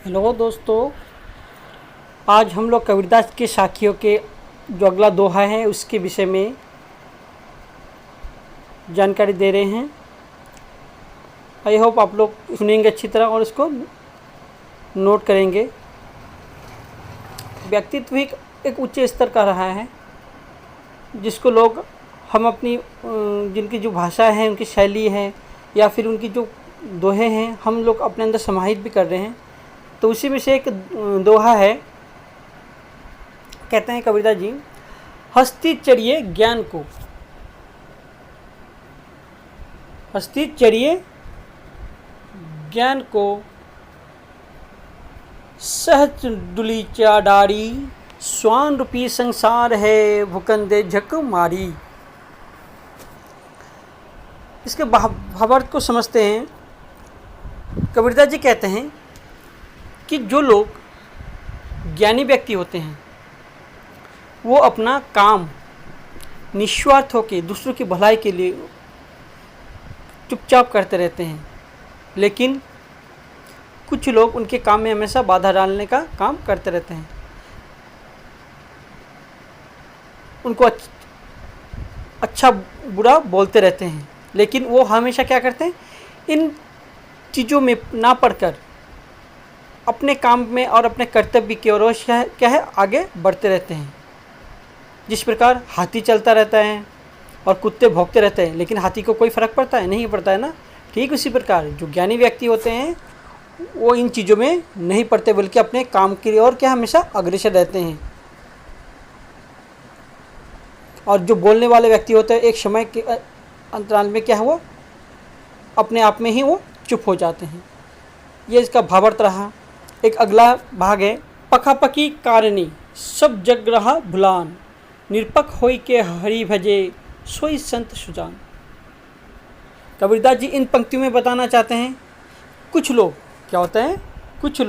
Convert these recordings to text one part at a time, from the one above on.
Hello दोस्तों, आज हम लोग कबीरदास के साखियों के जो अगला दोहा है उसके विषय में जानकारी दे रहे हैं। आई होप आप लोग सुनेंगे अच्छी तरह और उसको नोट करेंगे। व्यक्तित्व ही एक उच्च स्तर का रहा है जिसको लोग हम अपनी जिनकी जो भाषा है, उनकी शैली है या फिर उनकी जो दोहे हैं, हम लोग अपने अंदर समाहित भी कर रहे हैं। तो उसी में से एक दोहा है, कहते हैं कबीरदास जी, हस्ती चढ़िए ज्ञान को, हस्ती चढ़िए ज्ञान को, सहज डुली चाडारी, स्वान रूपी संसार है भुकंदे झक मारी। इसके भावार्थ को समझते हैं। कबीरदास जी कहते हैं कि जो लोग ज्ञानी व्यक्ति होते हैं वो अपना काम निस्वार्थ होकर दूसरों की भलाई के लिए चुपचाप करते रहते हैं, लेकिन कुछ लोग उनके काम में हमेशा बाधा डालने का काम करते रहते हैं। उनको अच्छा बुरा बोलते रहते हैं, लेकिन वो हमेशा क्या करते हैं, इन चीज़ों में ना पढ़कर अपने काम में और अपने कर्तव्य की ओर क्या है आगे बढ़ते रहते हैं। जिस प्रकार हाथी चलता रहता है और कुत्ते भौंकते रहते हैं, लेकिन हाथी को कोई फ़र्क पड़ता है? नहीं पड़ता है ना। ठीक उसी प्रकार जो ज्ञानी व्यक्ति होते हैं वो इन चीज़ों में नहीं पड़ते, बल्कि अपने काम की ओर क्या हमेशा अग्रसर रहते हैं। और जो बोलने वाले व्यक्ति होते हैं एक समय के अंतराल में क्या है, वो अपने आप में ही वो चुप हो जाते हैं। ये इसका भावार्थ रहा। एक अगला भाग है, पखापकी कारणी सब जग रहा भुलान, निरपक होई के हरि भजे सोई संत सुजान। कबीरदास जी इन पंक्तियों में बताना चाहते हैं, कुछ लोग क्या होता है, कुछ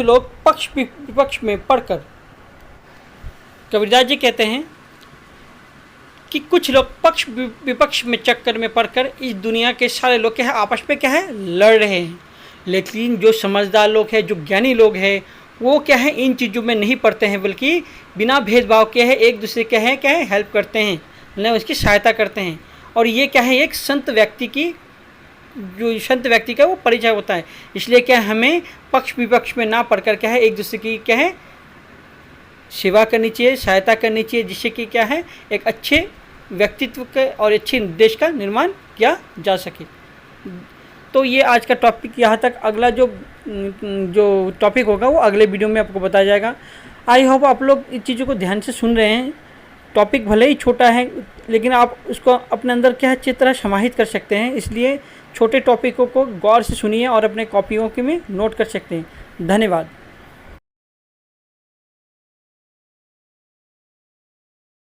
लोग पक्ष विपक्ष में पढ़कर, कबीरदास जी कहते हैं कि कुछ लोग पक्ष विपक्ष में चक्कर में पड़कर इस दुनिया के सारे लोग क्या है आपस में क्या है लड़ रहे हैं, लेकिन जो समझदार लोग हैं, जो ज्ञानी लोग हैं, वो क्या है इन चीज़ों में नहीं पड़ते हैं, बल्कि बिना भेदभाव के है एक दूसरे क्या है हेल्प करते हैं, न उसकी सहायता करते हैं। और ये क्या है एक संत व्यक्ति की, जो संत व्यक्ति का वो परिचय होता है। इसलिए क्या हमें पक्ष विपक्ष में ना पढ़कर क्या है एक दूसरे की क्या है सेवा करनी चाहिए, सहायता करनी चाहिए, जिससे कि क्या है एक अच्छे व्यक्तित्व के और अच्छे देश का निर्माण किया जा सके। तो ये आज का टॉपिक यहाँ तक। अगला जो टॉपिक होगा वो अगले वीडियो में आपको बताया जाएगा। आई होप आप लोग इस चीज़ों को ध्यान से सुन रहे हैं। टॉपिक भले ही छोटा है, लेकिन आप उसको अपने अंदर क्या है अच्छी तरह समाहित कर सकते हैं। इसलिए छोटे टॉपिकों को गौर से सुनिए और अपने कॉपियों के में नोट कर सकते हैं। धन्यवाद।